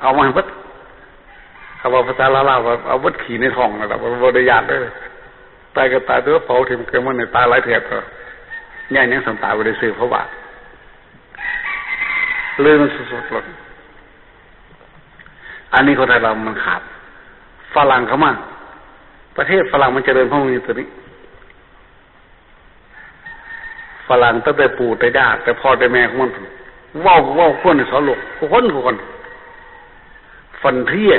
เอามาวัดเขาบอกภาษาลาวว่าเอาวัดขี่ในท้องนะครับบริยาตด้วยตายก็ตายตัวเผาถิ่มเกิดมันในตายหลายเถื่อนก็ง่ายนี้สัมตาบริสุทธิ์เพราะว่าเรื่องมันสุดๆหมดอันนี้คนไทยเรามันขาดฝรั่งเขามากประเทศฝรั่งมันเจริญเพราะมีตัวนี้ฝรั่งตั้งแต่ปู่แต่ย่าแต่พ่อแต่แม่ของมันว่าคนในสอนหลวงคนฟันเทีย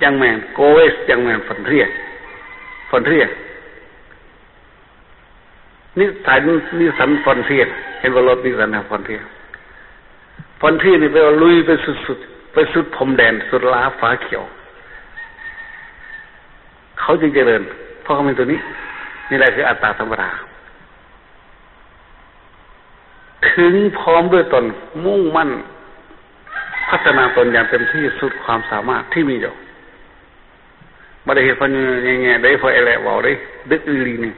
ยังแมนโกเวสยังแมนฟันเทียนี่สายนี่สันฟันเทียเห็นว่ารถนี่สันนะฟันเทียนี่ไปว่าลุยไปสุดไปสุดพรมแดนสุดล้าฟ้าเขียวเขาจึงเจริญเพราะเขาเป็นตัวนี้นี่แหละคืออัตตาธรรมดาถึงพร้อมด้วยตนมุ่งมั่นพัฒนาตนอย่างเต็มที่สุดความสามารถที่มีอยู่ไม่ได้เห็นคนแง่ๆได้พออะไรบอกได้ดึกลีนี่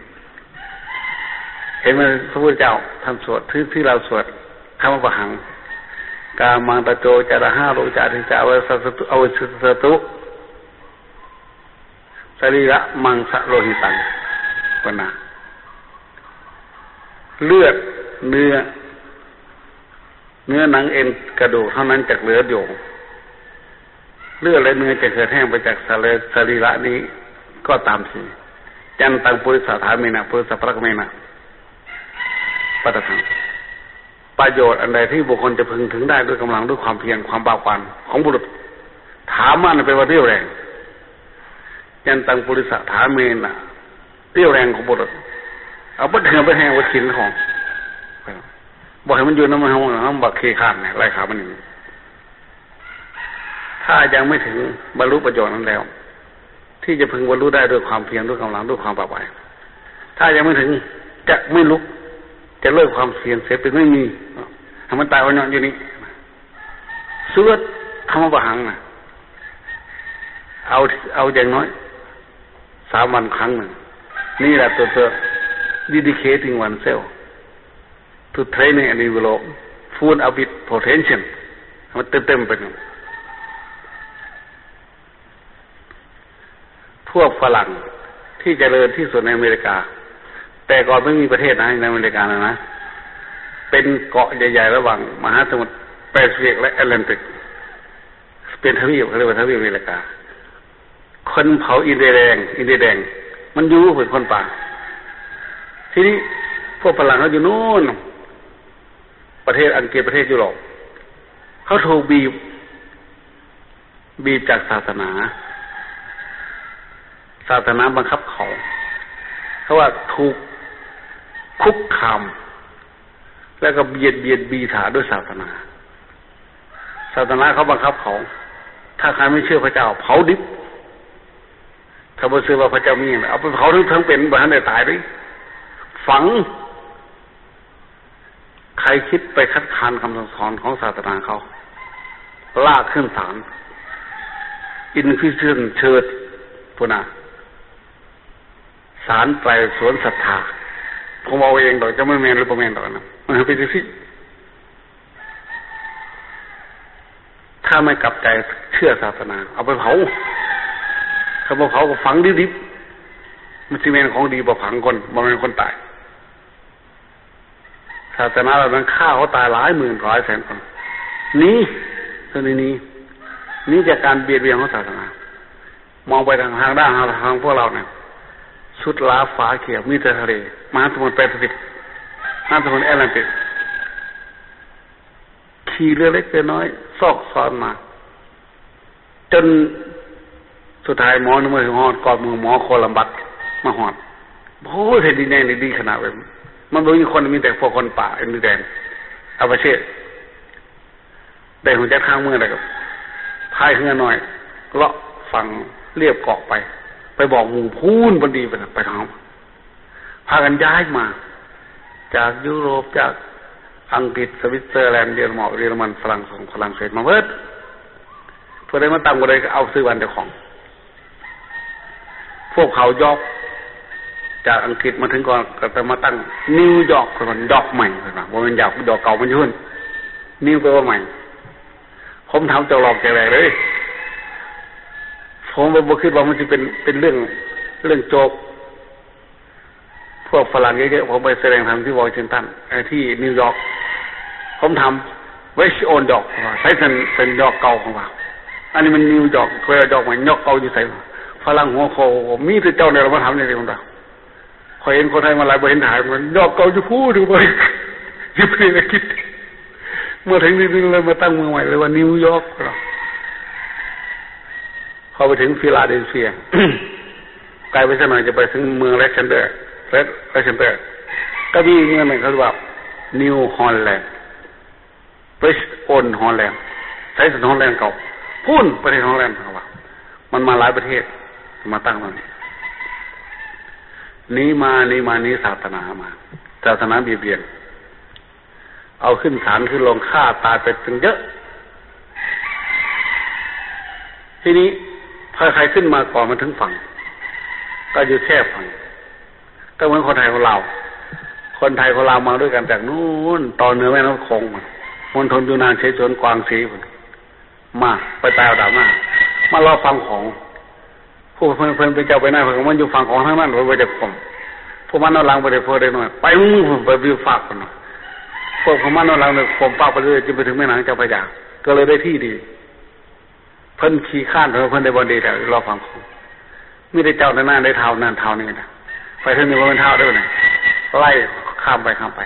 เห็นไหมพระพุทธเจ้าท่านสวดที่เราสวดคำว่าปะหังกามังตะโจจาระห้าโลจาริจาวสัสตุอวสุสตุสรีระมังสะโลหิตังปนะเลือดเนื้อหนังเอ็นกระดูกเท่านั้นจะเหลืออยู่เลือดและเนื้อจะเกิดแห้งไปจากสรีระนี้ก็ตามทีจันตังปุริสถาเมนะปุริสพระเมนะปัตตังประโยชน์อันใดที่บุคคลจะพึงถึงได้ด้วยกำลังด้วยความเพียรความบากบั่นของบุรุษถามมันเป็นว่าเรี่ยวแรงจันตังปุริสถาเมนะเรี่ยวแรงของบุรุษเอาไปเถื่อนไปแห้งไปขินของบอกให้มันอยู่น้ำมันห้องบักเคขาดเนี่ยไล่ขามันหนึ่งถ้ายังไม่ถึงบรรลุประโยชน์นั้นแล้วที่จะพึงบรรลุได้ด้วยความเพียรด้วยกำลังด้วยความบากบั่นถ้ายังไม่ถึงจะไม่ลุกจะเลิกความเพียรเสียเป็นไม่มีให้มันตายวันนี้อยู่นี่เสื้อคำว่าบะหังน่ะเอาอย่างน้อย3 วันครั้งหนึ่งนี่แหละตัว dedicating oneself to training and develop full of its potential มันเต็มไปหมดพวกฝรั่งที่เจริญที่สุดในอเมริกาแต่ก่อนไม่มีประเทศไหนในอเมริกานะเป็นเกาะใหญ่ๆระหว่างมหาสมุทรแปซิฟิกและแอตแลนติกเป็นทวีปเขาเรียกว่าทวีปอเมริกาคนเผาอินเดียแดงมันอยู่เป็นคนป่าทีนี้พวกฝรั่งเขาอยู่นู่นประเทศอังกฤษประเทศยุโรปเขาถูกบีบจากศาสนาบังคับเขาว่าถูกคุกคามแล้วก็เบียดบีถาด้วยศาสนาเขาบังคับเขาถ้าใครไม่เชื่อพระเจ้าเผาดิบถ้าบ่เชื่อว่าพระเจ้ามีเอาไปเผาทั้งเป็นบ่ทันได้ตายดิฝังใครคิดไปคัดค้านคำสอนของศาสนาเขาลากขึ้นศาลอินควิซิชั่นเชิดพุนะศาลไตรสวนศรัทธาผมเอาเองดอกจะไม่แมนหรือบ่แมนดอกนะมันเป็นสิถ้าไม่กลับใจเชื่อศาสนาเอาไปเผาเขาบอกเผาก็ฝังดิบมันสิแมนของดีบ่ฝังคนบ่แม่นคนตายศาสนาเหล่านั้นฆ่าเขาตายหลายหมื่นหลายแสนคนนี้จากการเบียดเบียนของศาสนามองไปทางด้านทางพวกเราเนี่ยชุดล้าฟ้าเขียวมีแต่ทะเลมหาสมุทรแปซิฟิกมหาสมุทรแอตแลนติกขี่เรือเล็กเรือน้อยซอกซ้อนมาจนสุดท้ายหมอนึกว่าหอดกอดมือหมอโคลัมบัสมาหอดโอ้ยแผ่นดินแดงดีขนาดแบบมันไม่มีคนมีแต่พวกคนป่าอินเดียแดงอาประเทศได้หัวใจข้างเมื่อไรกับพายขึ้นหน่อยเลาะฝั่งเรียบเกาะไปบอกหมู่พูนบดีไปทางพากันย้ายมาจากยุโรปจากอังกฤษสวิตเซอร์แลนด์เยอรมันฝรั่งเศสมาเพื่อได้มาตั้งอะไรก็เอาซื้อวันเจ้าของพวกเขายกจากอังกฤษมาถึงก่อนก็จะมาตั้งนิวยอร์กเป็นดอกใหม่เลยนะว่ามันอยากดอกเก่ามันยุ่นนิวแปลว่าใหม่พ ผมทำจะหลอกแจกแหลกเลยผมบ่คิดว่ามันจะเป็นเรื่องโจกพวกฝรั่งเยอะๆผมไปแสดงธรรมที่วอชิงตันที่นิวยอร์กผมทำไว้โอนดอกใช้เป็นดอกเก่าของเราอันนี้มันนิวยอร์กเคยดอกมันยอกเก่าอยู่ใส่ฝรั่งหัวโคมีแต่เจ้าเนี่ยเรามาทำอย่างนี้ของเราคอยเห็นคนไทยมาหลายบริเห็นถ่ายมันดอกเก่าจะพูดดูไปยึดไปเลยคิดเมื่อถึงนี่เลยมาตั้งเมืองใหม่เลยว่านิวยอร์กเราพอไปถึงฟิลาเดลเฟียไกลไปสักหน่อยจะไปถึงเมืองแลกเซนเดอร์ก็มีเมืองหนึ่งเขาเรียกว่านิวฮอลแลนด์เวสต์โอนฮอลแลนด์ใช้สนฮอลแลนด์เก่าพูนประเทศฮอลแลนด์เขาว่ามันมาหลายประเทศมาตั้งตรงนี้นี้ศาสนามาศาสนาเบียดเบียนเอาขึ้นศาลขึ้นลงฆ่าตายไปถึงเยอะทีนี้พอใครขึ้นมาก่อนมาถึงฝั่งก็อยู่แค่ฝั่งก็เหมือนคนไทยของเรามาด้วยกันจากนู้นตอนเหนือแม่น้ำคงมณฑลยูนานเฉยชวนกวางซีมาไปตายเอาดาบหน้ามารอฟังของผู้เพื่อนไปเจ้าไปหน้าเพื่อนมันอยู่ฝั่งของทั้งนั้นไปจากผมพวกมันเอาลังไปเดี๋ยวพอได้หน่อยไปมึงไปวิวฝากกันหน่อยพวกมันเอาลังเนี่ยผมฝากไปเรื่อยจนไปถึงแม่น้ำเจ้าพระยาก็เลยได้ที่ดีเพิ่นขี่ข้านเพิ่นได้บอลดีแต่รอฟังของไม่ได้เจ้าหน้าได้เท้านั่นเท้านี่นะไปถึงนี่ว่าเป็นเท้าได้ไหมไล่ข้ามไป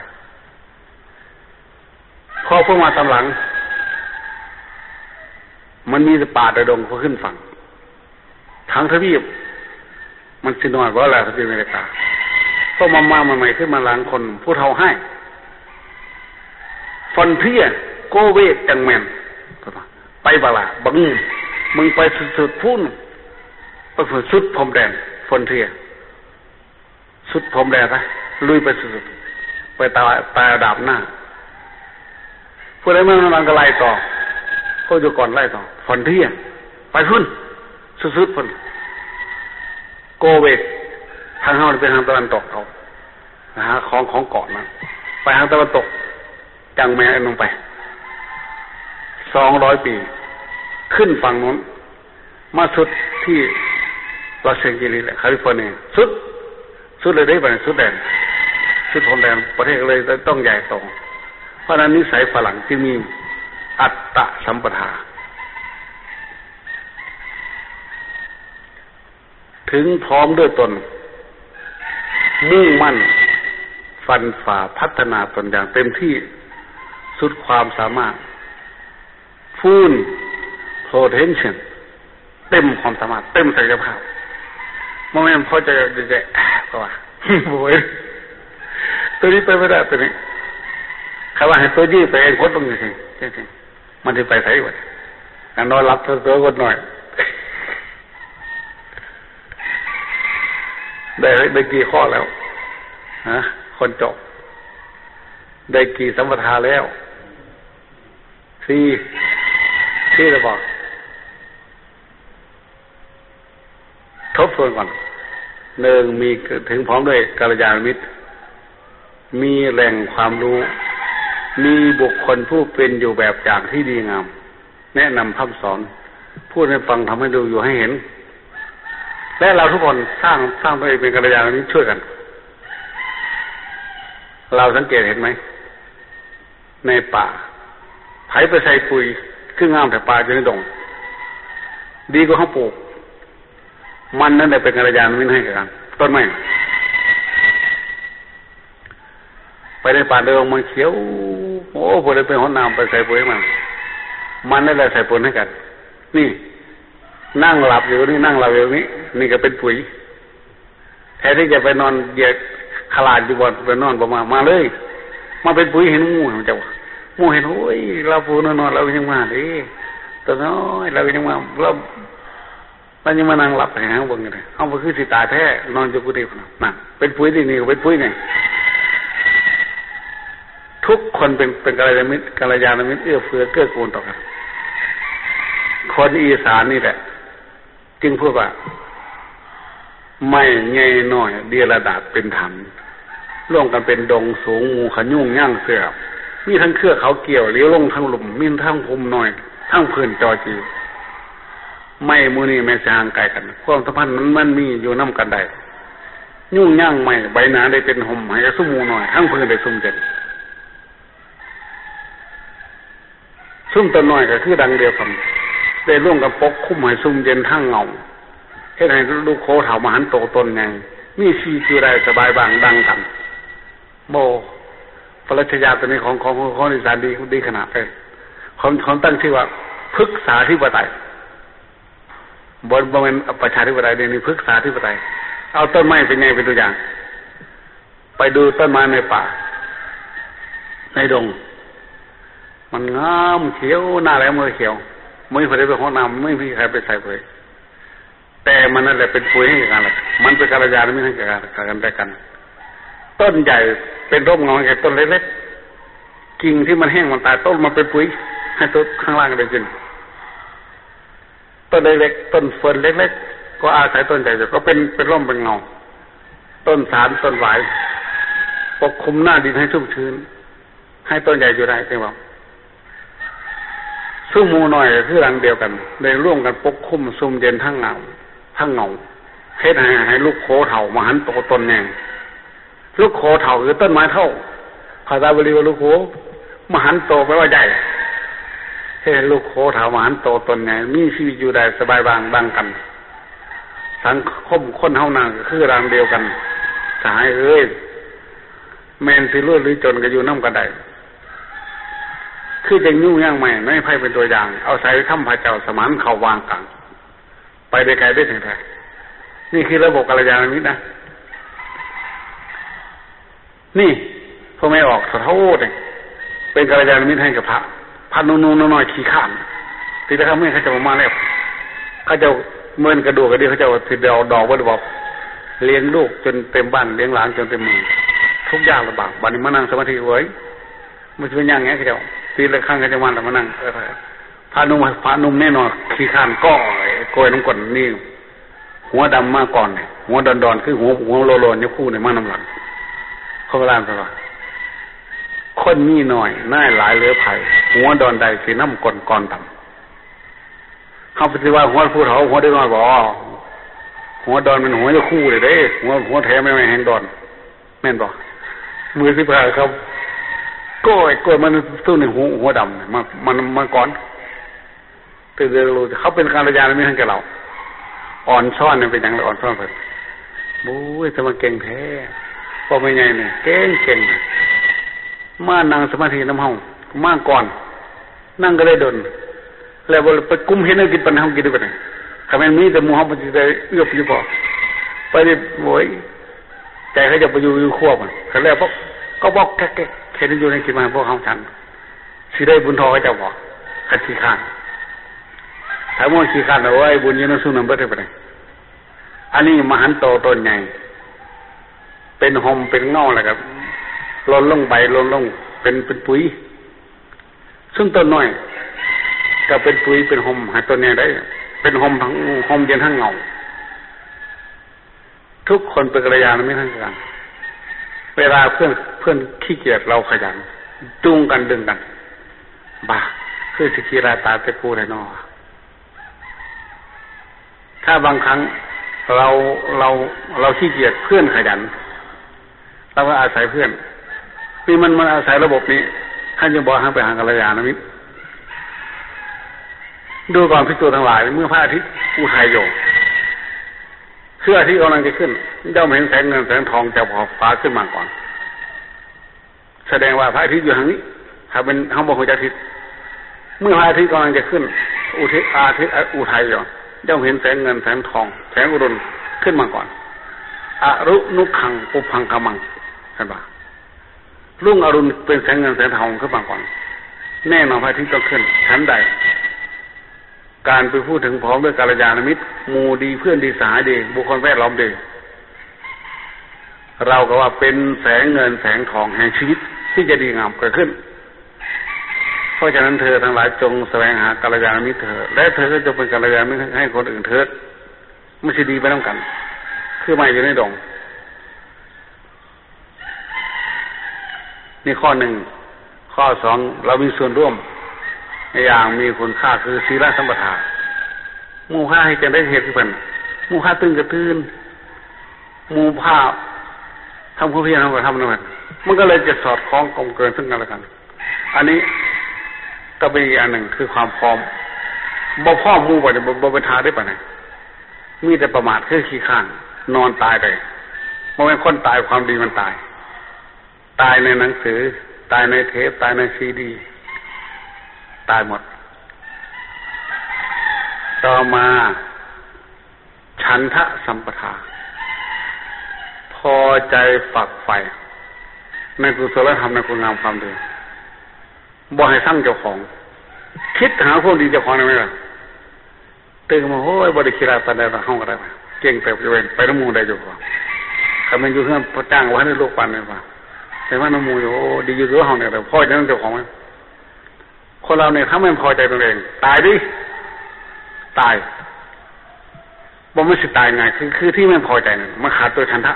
พอพวกมาตำหลังมันมีป่าแต่ดงพอขึ้นฝั่งทั้งทวีปมันสินอยว่าอะไรทวีปอเมริกาพวกมาใหม่ขึ้นมาหลังคนผู้เฒ่าให้ฟอนเทียโกเวตจังแมนไปบาลาบังมึงไปสุดพุ่นไปสุดพรมแดนฟอนเทียสุดพรมแดนไปลุยไปสุดไปตายดาบหน้าผู้ใดมันกำลังก็ไล่ต่อเขาอยู่ก่อนไล่ต่อฟอนเทียไปพุ่นสุดพุ่นโกเวตทางเข้าเป็นทางตะวันตกเขานะฮะของเกาะนั้นไปทางตะวันตกจังแมนลงไป200 ปีขึ้นฝั่งนู้นมาสุดที่ลอสแองเจลิสแคลิฟอร์เนียสุดเลยได้ไปสุดแดนสุดพรมแดนประเทศเลยต้องใหญ่โตเพราะนั้นนิสัยฝรั่งที่มีอัตตสัมปทาถึงพร้อมด้วยตนมุ่งมั่นฟันฝ่าพัฒนาตนอย่างเต็มที่สุดความสามารถfull potential เต็มความสามารถเต็มศักยภาพโมเมนต์พอจะก็ว่าโว้ยตัวนี้ไปไม่ได้ตัวนี้ใครว่าให้ตัวยี่ไปเองคนตรงนี้สิจริงมันจะไปใส่ไว้นอนรับตัวคนหน่อยได้กี่ข้อแล้วฮะคนจบได้กี่สัมปทานแล้วที่เราบอกทบทวนก่อน1มีถึงพร้อมด้วยกัลยาณมิตรมีแหล่งความรู้มีบุคคลผู้เป็นอยู่แบบอย่างที่ดีงามแนะนำพร่ำสอนพูดให้ฟังทำให้ดูอยู่ให้เห็นและเราทุกคนสร้างตัวเองเป็นกัลยาณมิตรช่วยกันเราสังเกตเห็นไหมในป่าไถไปใส่ปุ๋ยคืองามแต่ป่าอยู่ในดงดีกว่าเขาปลูกมันนั่นแหละเป็นกัลยาณมิตรให้กันต้นไม้ไปในป่าเดิมมันเขียวโอ้พอได้เป็นหัวน้ำไปใส่ปุ๋ยมันนั่นแหละใส่ปุ๋ยให้กันนี่นั่งหลับอยู่นี่นั่งหลับอยู่นี่ก็เป็นปุ๋ยแทนที่จะไปนอนเหยียดขลาดอยู่บนไปนอนประมาเลยมาเป็นปุ๋ยเห็นงูมันจะมูเห็นโอ้ยเราปูนอนเรายังมาดิตัวน้อยเรายังมาเรายังมานั่งหลับแหงบนกันเลยเอาไปคือสิตาแท้นอนจะกุฏินั่นเป็นปุ๋ยที่นี่ก็เป็นปุ๋ยไงทุกคนเป็นกัลยาณมิตรเอื้อเฟื้อเกื้อกูลต่อกันคนอีสานนี่แหละจึงพูดว่าไม่ใหญ่น้อยเดียระดาษเป็นธรรมร่วมกันเป็นดงสูงงูขยุ่งย่างเสือมีทั้งเครือเขาเกี่ยวเลี้ยวลงทั้งหลุมมีทั้งภูมิน้อย ทั้งพื้นจอจีไม่มือนี่ไม่ห่างไกลกันความสัมพันธ์มันมีอยู่น้ำกันได้ยุ่งย่างไม่ใบหนาได้เป็นห่มให้สุ่มหน่อยทั้งพื้นได้สุ่มเจ็ดซุ่มตัวน้อยก็คือดังเดียวกันได้ร่วมกันปกคุ้มให้ซุ่มเย็นทั้งเงาให้ให้ลูกโคเถามหันโตตนไงมีชีวิตได้สบายบางดังกันโบปรัชญาตัวนี้ของนิสานดีขนาดเลยของตั้งชื่อว่าพฤกษาธิปไตยบนเป็นประชาธิปไตยเดี๋ยวนี้พฤกษาธิปไตยเอาต้นไม้เป็นไงเป็นตัวอย่างไปดูต้นไม้ในป่าในดงมันงามเขียวหน้าแหลมมือเขียวไม่มีใครไปห้องน้ำไม่มีใครไปใส่เลยแต่มันนั่นแหละเป็นปุ๋ยให้กันแหละมันเป็นกัลยาณมิตรให้กันได้กันต้นใหญ่เป็นร่มเงาแก่ต้นเล็กๆกิ่งที่มันแห้งมันตายต้นมันเป็นปุ๋ยให้ต้นข้างล่างได้กินต้นเล็กๆต้นเฟิร์นเล็กๆก็อาศัยต้นใหญ่ก็เป็นร่มเป็นเงาต้นสารต้นหวายปกคลุมหน้าดินให้ชุ่มชื้นให้ต้นใหญ่อยู่ได้ใช่ไหมซุ่มมูหน่อยคือรังเดียวกันเลยร่วมกันปกคลุมซุ่มเย็นทั้งเงาเฮ็ดให้ลูกโคเถามาหันโตต้นแนงลูกโคเถาคือต้นไม้เท่าภาษาบาลีว่าลูกโคมหันโตแปลว่าใหญ่ให้ลูกโคเถามหันโตต้นแนงมีชีวิตอยู่ได้สบายบางดังกันสังคมคนเฮานาคือรังเดียวกันสหายเอ้ยแมนสิรวยหรือจนก็อยู่น้ำกันได้คือจะยุ่งย่างใหม่ไม่ไพ่เป็นตัวอย่างเอาใส่ถ้ำพระเจ้าสมานเขาวางกลางไปได้ไกลได้ถึงแท้นี่คือระบบกัลยาณมิตรนะนี่พอไม่ออกสะท้อนเลยเป็นกัลยาณมิตรให้กับพระนุ่นๆน้อยๆขี้ข้ามทีละครั้งเมื่อเขาจะมาแล้วเขาจะเมินกระดูกกระดิ่งเขาจะติดดอกว่าบอกเลี้ยงลูกจนเต็มบ้านเลี้ยงหลานจนเต็มมือทุกอย่างลำบากบัดนี้มานั่งสมาธิไว้มันจะเป็นอย่างไงเขาจะทีละครั้งเขาจะมาแล้วมานั่งพระนุ่มแน่นอนขี้ข้ามก้อยโกยน้ำกลนนี่หัวดำมาก่อนหัวดอนคือหัวโลนยกคู่ในมาน้ำหลังเขาก็ล่างตลอดคนนี่หน่อยน่าหลายเหลือไผ่หัวดอนใดสีน้ำก่อนต่ำเขาปฏิวัติหัวผู้เฒ่าหัวได้น้อยบ่หัวดอนเป็นหัวยกคู่เลยเด้หัวแท้ไม่แห้งดอนแม่นบ่มือสิบห้าครับก้อยมันสู้ในหัวดำมันก่อนตื่นเร็วเขาเป็นการระยะไม่ทันกับเราอ่อนซ่อนเนี่ยเป็นอย่างไรอ่อนซ่อนเพิ่นบุ้ยสมาเก่งแท้พอไม่ไงเนี่ยเก่งมานั่งสมาธิน้ำห้องมาก่อนนั่งก็ได้ดนแล้วไปกุ้มเห็นกินปัญหากินได้ปะเนี่ยถ้ามันมีแต่มูฮัมหมัดจะได้เอื้ออยู่พอไปดิโวยใจเขาจะไปอยู่ขั้วมันเขาแล้วก็บอกแก่เห็นอยู่ในกิจมาพวกเขาฉันสิได้บุญทอเขาจะบอกขัดขี้ข้านถ้ามั่วขี้ข้านเอาไว้บุญยืนสู้น้ำเบิดได้ปะเนี่ยอันนี้มหันโตต้นใหญ่เป็นหอมเป็นเงาอะไรครับล้นลงใบล้นลงเป็นปุ๋ยซึ่งต้นน้อยก็เป็นปุ๋ยเป็นหอมหาต้นนี้ได้เป็นหอมทั้งหอมเย็นทั้งเงาทุกคนเป็นกัลยาณมิตรทั้งกันเวลาเพื่อนขี้เกียจเราขยันจูงกันดึงกันบ้าคือสิกีราตาเตปูไรนอถ้าบางครั้งเราขี้เกียจเพื่อนขยันเราก็อาศัยเพื่อนนี่มันอาศัยระบบนี้ท่านจะบอกให้ไปหากัลยาณมิตรดูก่อนพิจูทั้งหลายเมื่อพระอาทิตย์อุทัยโยคืออาทิตย์กำลังจะขึ้นย่อมเห็นแสงเงินแสงทองจากขอบฟ้าขึ้นมาก่อนแสดงว่าพระอาทิตย์อยู่ทางนี้ถ้าเป็นห้องบนหัวอาทิตย์เมื่อพระอาทิตย์กำลังจะขึ้นอาทิตย์อุทัยโยย่อมเห็นแสงเงินแสงทองแสงอุดมขึ้นมาก่อนอรุณุขังปุพังกมังใช่ปะรุ่งอรุณเป็นแสงเงินแสงทองขึ้นมาก่อนแน่นอนพระอาทิตย์ต้องขึ้นชั้นใดการไปพูดถึงพร้อมด้วยกัลยาณมิตรหมู่ดีเพื่อนดีสหายดีบุคคลแวดล้อมดีเราก็ว่าเป็นแสงเงินแสงทองแห่งชีวิตที่จะดีงามเกิดขึ้นเพราะฉะนั้นเธอทั้งหลายจงแสวงหากัลยาณมิตรเถิดและเธอก็จะเป็นกัลยาณมิตรให้คนอื่นเถิดไม่ใช่ดีไปน้ำกันคือไม่อยู่ในดงนี่ข้อหนึ่งข้อสองเรามีส่วนร่วม อย่างมีคุณค่าคือศีลสัมปทาหมู่ผ้าให้จะได้เหตุเพิ่นหมู่ผ้าตื่นก็ตื่นหมู่ผ้าทำความเพียรทำก็ทำนั่นมันก็เลยจะสอดคล้องกลมเกินซึ่งกันและกันอันนี้ก็เป็นอีกอันหนึ่งคือความพร้อมบ่พร้อมหมู่บ่ได้บ่เป็นทาได้ปานใดมีแต่ประมาทคือขี้ข้านนอนตายไปบ่แม่นคนตายความดีมันตายตายในหนังสือตายในเทปตายในซีดีตายหมดต่อมาฉันทะสัมปทาพอใจฝักใฝ่ในกุศลธรรมในคุณงามความดีบ่ให้สร้างเจ้าของคิดหาความดีเจ้าของได้ไหมล่ะตื่นมาโอ้ยบ่ได้คิดอะไรปานใดว่าเฮาก็ได้เก่งไปไปน้ำมูได้อยู่บ่คันมันอยู่เฮือนพระจ้างว่าให้โลกปานนั้นว่าแต่ว่าน้ำมูอยู่โอ้ดีอยู่คือเฮาเนี่ยแต่พ่อจะต้องเจ้าของมันคนเราเนี่ยถ้าไม่พอใจตัวเองตายดิตายบ่ไม่สิตายไงคือที่ไม่พอใจนั่นมันขาดตัวฉันทะ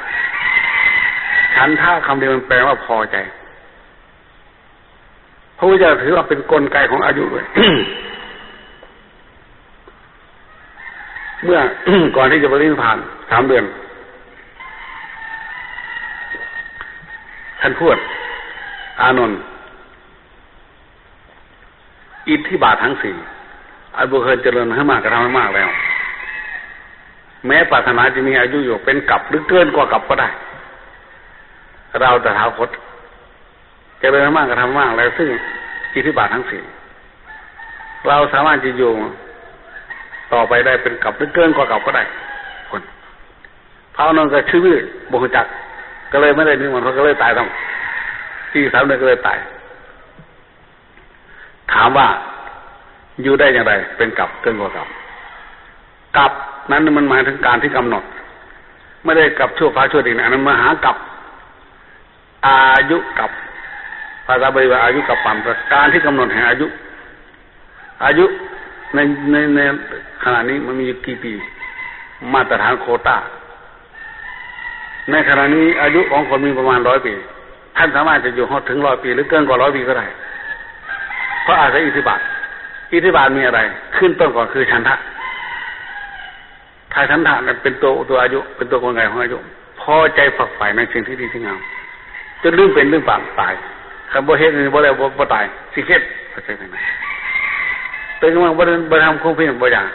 ฉันทะคำเดียวมันแปลว่าพอใจพระพุทธเจ้าถือว่าเป็นกลไกของอายุเลย เมื่อ ก่อนที่จะปรินิพพาน3 เดือนท่านพูดอานนท์อิทธิบาททั้ง4อันบุคคลเจริญให้มากกระทำให้มากแล้วแม้ปรารถนาจะมีอายุอยู่เป็นกับหรือเกินกว่ากับก็ได้เราแต่ท้าวคตเจริญให้มากกระทำมากแล้วซึ่งอิทธิบาททั้ง4เราสามารถจะอยู่ต่อไปได้เป็นกับหรือเกินกว่ากับก็ได้คนพระอานนท์ก็ชื่อบุคจักก็เลยไม่ได้นิมนต์เขาก็เลยตายทั้งที่3 เดือนก็เลยตายถามว่าอยู่ได้อย่างไรเป็นกับเกินกว่ากับนั้นมันหมายถึงการที่กำหนดไม่ได้กับชั่วฟ้าชั่วดินอันนั้นมหากับอายุกับภาษาบาลีว่าอายุกับปั่นการที่กำหนดแห่งอายุในขณะนี้มันมีกี่ปีมาตรฐานโควต้าในขณะนี้อายุของคนมีประมาณ100 ปีท่านสามารถจะอยู่ถึง100 ปีหรือเกินกว่า100 ปีก็ได้เพราะอาศัยอิทธิบาทมีอะไรขึ้นต้นก่อนคือฉันทะถ้าฉันทะนั้นเป็นตัวอายุเป็นตัวกลไกของอายุพอใจฝักใฝ่ในสิ่งที่ดีที่งามจนลืมเป็นลืมปากตายคำบ่เฮ็ดนี่บ่แล้วบ่ตายสิเฮ็ดเข้าใจไหมตื่นมาบ่ทำความเพียรบ่อย่าง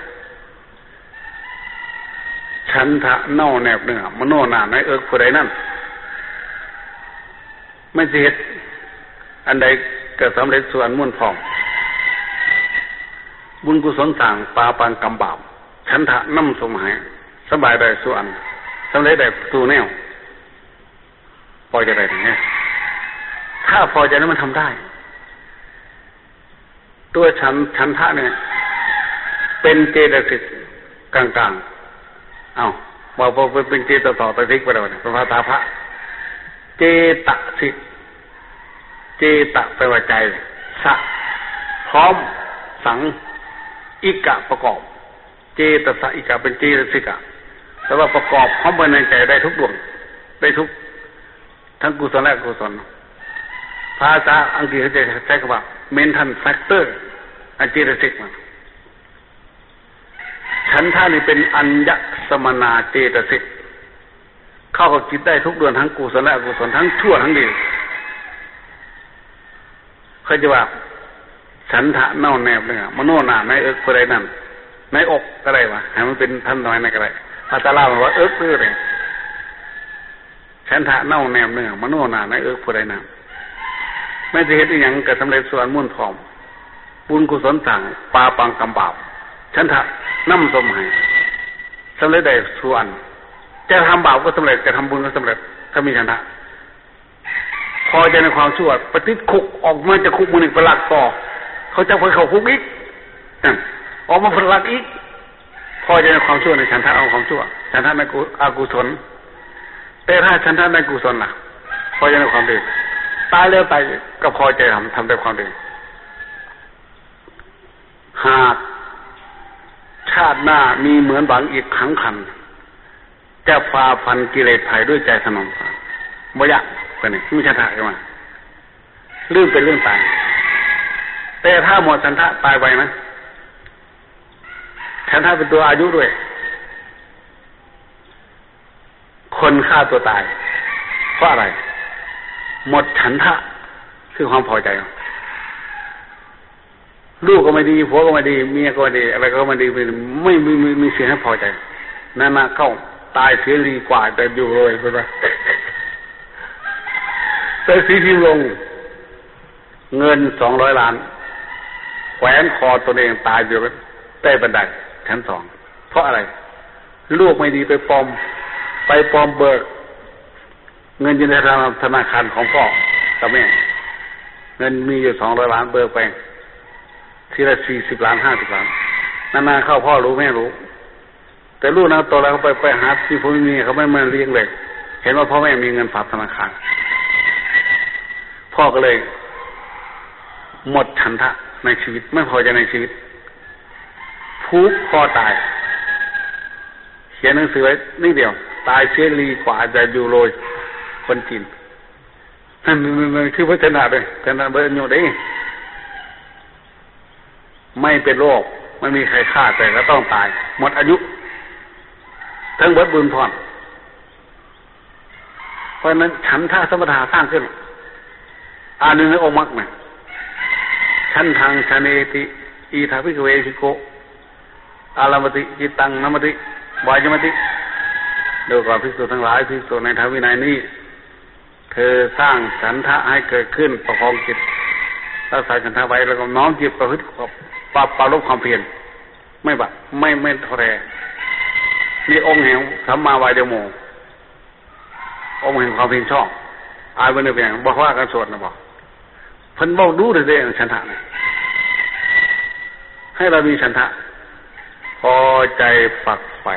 ฉันทะเน่าแนบเนื้อมโนนาในผู้ใดนั่นไม่สิเฮ็ดอันใดก็สำเร็จส่วนมุ่นพร้อมบุญกุศลต่างปาปังกรรมบาปฉันทะนำสมหายสบายได้ส่วนสำเร็จได้ตูแนวพอใจได้ถึงไงถ้าพอใจนั้นมันทำได้ตัวฉันทะเนี่ยเป็นเจตสิกกลางๆบอกเป็นเจตต่อไปสิกไปแล้วเนี่ยพระตาพระเจตสิกเจตแปลว่าใจสะพร้อมสังอิกะประกอบเจตสะอิกะเป็นเจตสิกะแต่ว่าประกอบพร้อมไปในใจได้ทุกดวงได้ทุกทั้งกุศลและอกุศลภาษาอังกฤษเขาจะใช้คำว่า mental factor อันเจตสิกมาฉันท่านี่เป็นอัญญสมนาเจตสิกเข้ากับจิตได้ทุกดวงทั้งกุศลและอกุศลทั้งชั่วทั้งดีเขาจะว่าฉันทะเน่าแนบเลยมโนนาในผู้ใดนั่นในอกก็ได้วะให้มันเป็นท่านน้อยนั่นก็ได้ภาษาลาวมันว่าซื่อเลยฉันทะเน่าแนบเนื้อมโนนาในผู้ใดนั่นไม่จะเห็นอย่างกับสำเร็จส่วนมุ่นพร้อมบุญกุศลสั่งปาปังกรรมบาปฉันทะน้ำสมหายสำเร็จได้ส่วนจะทำบาปก็สำเร็จจะทำบุญก็สำเร็จถ้ามีฉันทะพอใจในความชั่วปฏิคุกออกมาจะคุกมือหนึ่งประหลักต่อเขาจะไปเขาคุกอีกออกมาประหลักอีกพอใจในความชั่วในฉันทะเอาความชั่วฉันทะในอกุศลแต่ถ้าฉันทะในกุศลล่ะพอใจในความดีตายแล้วตายก็พอใจทำแต่ความดีหากชาติหน้ามีเหมือนหวังอีกครั้งขันจะฝ่าฟันกิเลสภัยด้วยใจสนองบ่ยะคนนี้ไม่ใช่ถ่ายมาเรื่องเป็นเรื่องตาย แต่ถ้าหมดฉันทะตายไปนะฉันทะเป็นตัวอายุด้วยคนฆ่าตัวตายเพราะอะไรหมดฉันทะคือความพอใจลูกก็ไม่ดีผัวก็ไม่ดีเมียก็ไม่ดีอะไรก็ไม่ดีไม่มีเสียให้พอใจนั่นนะเข้าตายเสียดีกว่าแต่อยู่เลยใช่ไหมไปซื้อพิมพ์ลงเงิน200 ล้านแขวนคอตัวเองตายอยู่ใต้บันไดชั้น2เพราะอะไรลูกไม่ดีไปปลอมเบิกเงินอยู่ในธนาคารของพ่อกับแม่เงินมีอยู่200 ล้านเบิกไปทีละ40 ล้าน50 ล้านนานๆเข้าพ่อรู้แม่รู้แต่ลูกนะตัวแล้วเขาไปหาที่พ่อมีเขาไม่มาเลี้ยงเลยเห็นว่าพ่อแม่มีเงินฝากธนาคารพ่อก็เลยหมดฉันทะในชีวิตไม่พอใจในชีวิตผูกคอตายเขียนหนังสือไว้นิดเดียวตายเสียดีกว่าจะอยู่โรยคนจีนนั่นคือพัฒนาเลยพัฒนาเบอร์อยู่ได้ไม่เป็นโรคไม่มีใครฆ่าแต่ก็ต้องตายหมดอายุทั้งเบิดบุญพรเพราะนั้นฉันทะสมถะสร้างขึ้นอันหนึ่งในองค์มรรคเนี่ยฉันทางชาเนติอีทาภิกเวชิโกอารามติจิตังนมติวายมติดูก่อนภิกษุทั้งหลายภิกษุในธรรมวินัยนี้เธอสร้างฉันทะให้เกิดขึ้นประคองจิตรักษาฉันทะไว้แล้วก็น้อมจิตประพฤติปราลบความเพียรไม่บะไม่ทอแท้นี่องค์แห่งสัมมาวายโมองค์แห่งความเพียรชอบอายวันนี้เป็นอย่างบอกว่าการสวดนะบอกเพิ่นบอกดูเรื่อยๆฉันทะเนี่ยให้เรามีฉันทะพอใจฝักใฝ่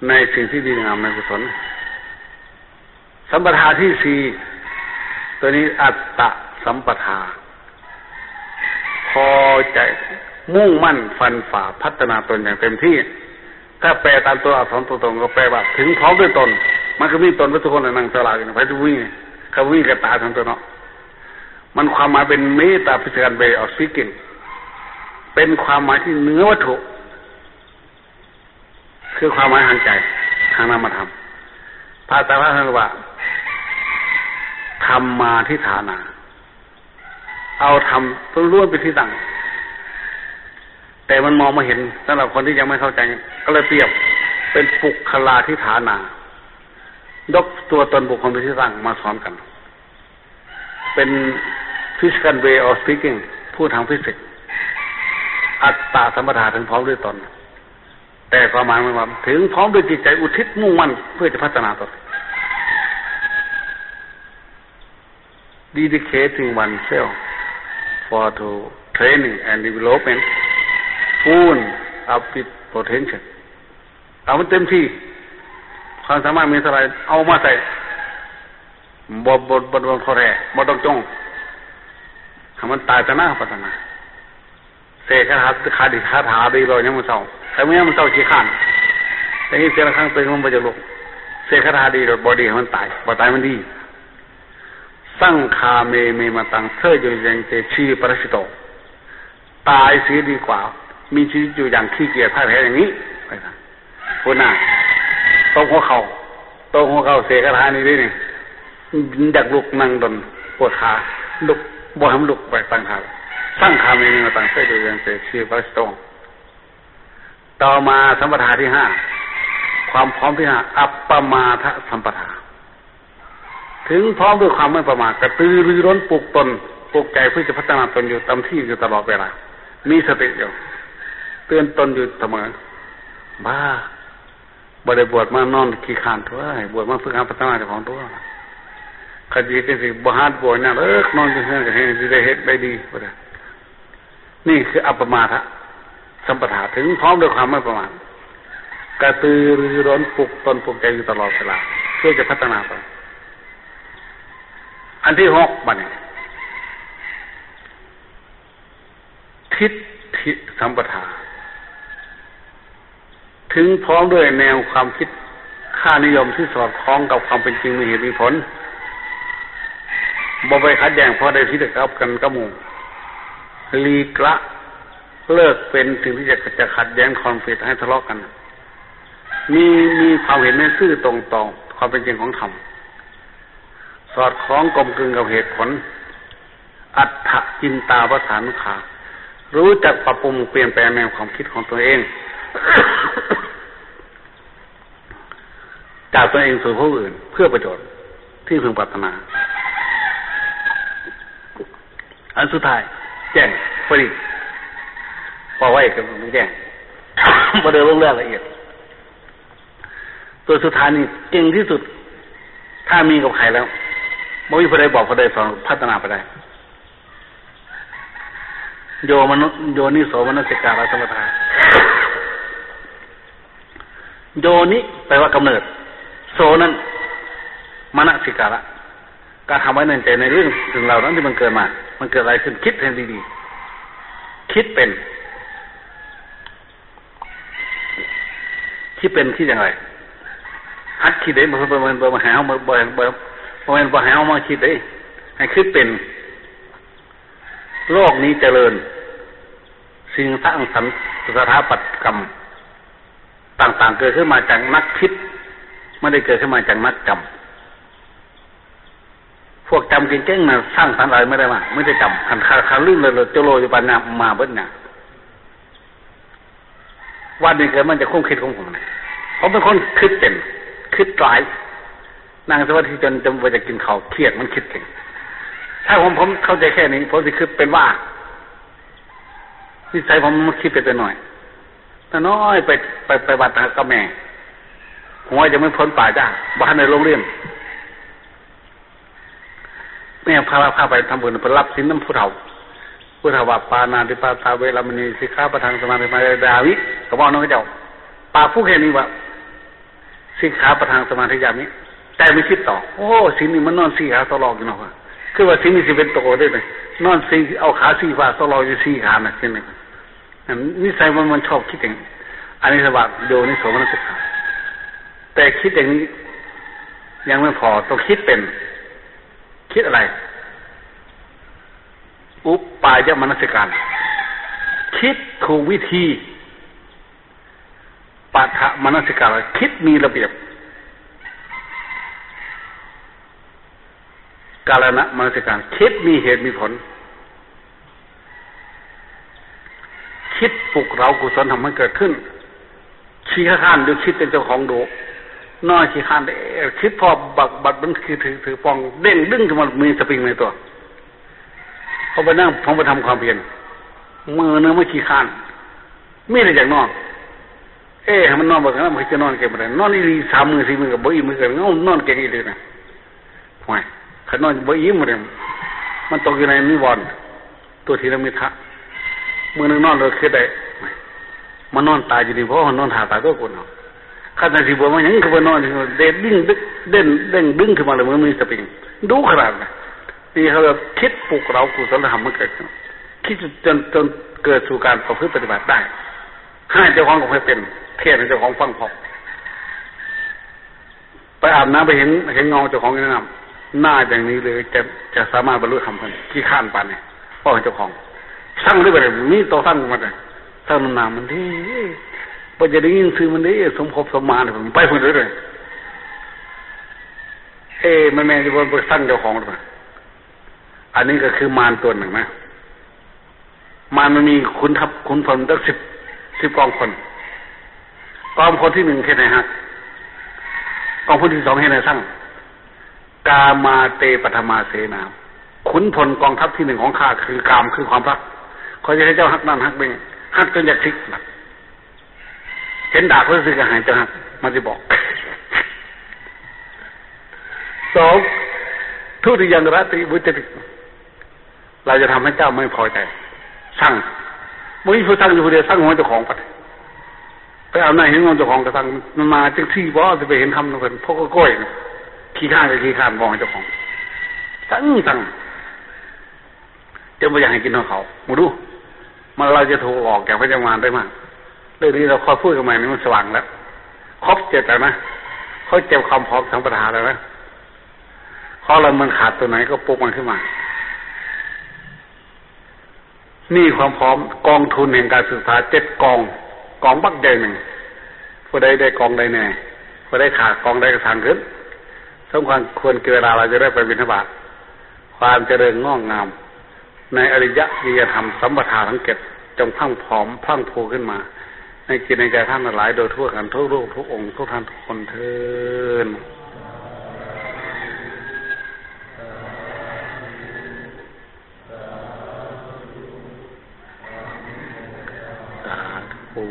ในสิ่งที่ดีงามในกุศลสัมปทาที่4ตัวนี้อัตตะสัมปทาพอใจมุ่งมั่นฟันฝ่าพัฒนาตนอย่างเต็มที่ถ้าแปลตามตัวอักษรตรงๆก็แปลว่าถึงพร้อมด้วยตนมันก็มีตนทุกคนนั่งตลาดกันไปทุกวิ่งเขาวิ่งกับตาทั้งตัวเนาะมันความหมายเป็นเมตตาพิจารณาเบออสปิกินเป็นความหมายที่เหนือวัตถุคือความหมายทางใจทางนามธรรมภาษาพระท่านว่าธรรมาทิฏฐานาเอาธรรมล้วนเป็นที่ตั้งแต่มันมองไม่เห็นสำหรับคนที่ยังไม่เข้าใจก็เลยเปรียบเป็นปุคลาทิฏฐานายกตัวตนบุคคลเป็นที่ตั้งมาสอนกันเป็น physical way of speaking พูดทางฟิสิกส์อัตตาสัมปทาถึงพร้อมด้วยตนแต่ความหมายมันว่าถึงพร้อมด้วยจิตใจอุทิศมุ่งมั่นเพื่อจะพัฒนาตน dedicating oneself for to training and development full of with potential เอามันเต็มที่ความสามารถมีเท่าไรเอามาใส่บทขอแร่บทต้องจงทำมันตายจะน่าพัฒนาเสกคาถาดีเลยยังมันเศร้าแต่เมื่อมันเศร้าขี้ข้านแต่นี่เสียละครั้งเป็นมันจะลุกเสกคาถาดีเลยบอดีมันตายบอตายมันดีสังคาเมมาตังเธออยู่อย่างเตชีปรสิโตตายเสียดีกว่ามีชีวิตอยู่อย่างขี้เกียจพ่ายแพ้อย่างนี้ไปนะพูดหน้าตรงหัวเข่าเสกคาถานี้ด้วยนี่ดักลุกนั่งดนปวดขาลุกบ่ให้มันลุกไปตั้งขาสร้างคาเมมาตั้งเสด็จยังเสด็จชีพระสตงต่อมาสัมปทาที่5ความพร้อมที่5อัปปมาทสัมปทาถึงพร้อมด้วยความไม่ประมาทกระตือรือร้นปลุกตนปลุกใจเพื่อจะพัฒนาตนอยู่เต็มที่อยู่ตลอดเวลามีสติอยู่เตือนตนอยู่เสมอบ้าบ่ได้บวชมานอนขี้คร้านตัวบวชมาฝึกหัดพัฒนาเจ้าของตัวคดีก็สิบ่ฮัดบ่นั่นนอนอยู่เฮือนก็ให้ได้เฮ็ดได้ดีบ่ได้นี่คืออัปปมาทสัมปทาถึงพร้อมด้วยความไม่ประมาทกระตือรือร้นปลุกตนปลุกใจอยู่ตลอดเวลาเพื่อจะพัฒนาตนอันที่6บัดนี้ทิฏฐิสัมปทาถึงพร้อมด้วยแนวความคิดค่านิยมที่สอดคล้องกับความเป็นจริงมีเหตุมีผลบ่ไปขัดแย้งเพราะได้พิจารณากันกับหมู่ ลีกละเลิกเป็นสิ่งที่จะขัดแย้งคอนฟลิกต์ให้ทะเลาะกันมีความเห็นในซื่อตรงต่อความเป็นจริงของธรรมสอดคล้องกลมกลืนกับเหตุผลอัตถจินตาภาษานุขารู้จักปรับปรุงเปลี่ยนแปลงแนวความคิดของตัวเอง จากตัวเองสู่ผู้อื่นเพื่อประโยชน์ที่พึงปรารถนาอันสุดท้ายแจ้งผลิตพอไว้กับแจ้ง ประเดิมเรื่องละเอียดตัวสุดท้ายนี่เก่งที่สุดถ้ามีกับใครแล้วไม่มีผู้ใดบอกผู้ใดสอนพัฒนาไปได้โยนิโสมนสิการะสมถะโยนิแปลว่ากำเนิดโสนั้นมนสิการะการทำไว้ในใจในเรื่องถึงเรานั้นที่มันเกิดมามันเกิดอะไรขึ้นคิดให้ดีๆคิดเป็นคิดอย่างไรฮัดคิดได้บ่มาหาบ่หามาคิดได้ให้คิดเป็นโลกนี้เจริญสิ่งสร้างสรรค์สถาปัตยกรรมต่างๆเกิดขึ้นมาจากนักคิดไม่ได้เกิดขึ้นมาจากนักจำพวกจำเก่งๆนะสร้างสรรค์อะไรไม่ได้มาไม่ได้จำขันลื่นเลยจะโลอยู่ปัญญามาเบิ้ลเนี่ยวันนี้เกิดมันจะคุ้มคิดของผมเนี่ยผมเป็นคนคิดเป็นคิดหลายนางสวัสดิ์จนว่าจะกินข้าวเครียดมันคิดเก่งถ้าผมเข้าใจแค่นี้ผมจะคิดเป็นว่านิสัยผมมันคิดไปหน่อยแต่น้อยไปบัดกับแม่หัวจะไม่พ้นป่าจ้าบ้านในโรงเรียนแม่พาไปทำบุญไปรับสินน้ำผู้เฒ่าว่าปานาติปาตาเวรมณีสิกขาปะทังสมาธิมาดาวิก็บอกน้องเจ้าปาผู้แค่นี้ว่าสิกขาปะทังสมาธิยามิแต่ไม่คิดต่อโอ้สินนี่มันนอนสี่ขาตลอดอยู่เนาะคือว่าสินนี่สิเป็นโตได้ไหมนอนสี่เอาขาสี่ฝ่าตลอดอยู่สี่ขานะสินนี่นิสัยมันชอบคิดอย่างอันนี้สบัดโยนิโสมนสิกขาแต่คิดอย่างนี้ยังไม่พอต้องคิดเป็นคิดอะไรอุปปายมนสิการคิดถูกวิธีปัฏฐมนสิการคิดมีระเบียบกาลนะมนสิการคิดมีเหตุมีผลคิดปลุกเรากุศลทำให้เกิดขึ้นชี้ข้านดูคิดเป็นเจ้าของดูน้อยชี้ข้านได้คิดพอบัดมันคือถือปองเด้งดึงขึ้นมามีสปริงในตัวเขาไปนั่งผมไปทำความเพียรมือเนื้อไม่ขี้ข้านไม่ได้จากนอนมันนอนแบบนั้นมันจะนอนเก่งไปเลยนอนนี่3 มือ 4 มือกับบ่อีมือกันนอนเก่งอีเลยนะห่วยขันนอนบ่อีมือเลยมันตกอยู่ในนิวรณ์ตัวทีละมิทะมือนึงนอนเลยคือได้มันนอนตายอยู่ดีเพราะมันนอนหาตายตัวคนเนาะข้าแต่สิบัวมันยังคือว่านอนเด่นดึงขึ้นมาเลยมันมีสปริงดูขนาดนะนี่เขาแบบคิดปลุกเรากุศลธรรมมันเกิดคิดจนเกิดสู่การประพฤติปฏิบัติได้ให้เจ้าของก็ให้เป็นเทศให้เจ้าของฟังพอไปอาบน้ำไปเห็นเงาเจ้าของในน้ำหน้าอย่างนี้เลยจะสามารถบรรลุธรรมกันขี้ข้านปานเนี่ยพ่อเจ้าของสร้างได้ไปเลยมีตัวสร้างมาเลยสร้างนามมันที่พอจะได้ยินซื้อมันได้สมภพสมมาเลยผมไปคนเดียวเลยแม่จะไปสร้างเจ้าของหรือเปล่าอันนี้ก็คือมารตัวหนึ่งนะมารมันมีคุณพลตั้ง10 กองคนกองคนที่ 1แค่ไหนฮะกองคนที่ 2แค่ไหนสร้างกามาเตปฐมาเสนาขุนพลกองทัพที่ 1ของข้าคือกามคือความรักเขาจะให้เจ้าฮักนั่นฮักเบ่งฮักจนอยากทิกนะเห็นด่าเพื่อซื้อกระหายเจ้าฮักมันจะบอก2ทุติยังรัติบุตริเราจะทำให้เจ้าไม่พอใจสั่งมุ้ยผู้สั่งอยู่คนเดียวสั่งหัวเจ้าของไปเอาหน้าเห็นหัวเจ้าของก็สั่งมันมาจังที่บ่จะไปเห็นทำนั่นเป็นพวกก้อยขี้ข้านกับขี้ข้านมองเจ้าของสั่งจะไม่อยากให้กินของเขามาดูมันเราจะถูกออกจากพระเจ้ามารได้มากเรื่องนี้เราคอยพูดกันใหม่นี่มันสว่างแล้วครบ7แล้วนะเขาเจ็บความพร้อมทั้งปัญหาแล้วนะเพราะเรามันขาดตัวไหนก็ปลุกมันขึ้นมา นี่ความพร้อมกองทุนแห่งการศึกษา7 กองบักใหญ่หนึ่งผู้ใดได้กองใดแน่ผู้ใดขาดกองใดกระทางขึ้นสมควรเกิดเวลาเราจะได้ไปบิณฑบาตความเจริญงอกงามในอริยวิยธรรมสัมปทาทั้ง7จงพังผอมพังผูขึ้นมาในจิตในใจท่านหลายโดยทั่วกันทุกรูปทุกองค์ทุกท่านทุกคนเถิดสาธุ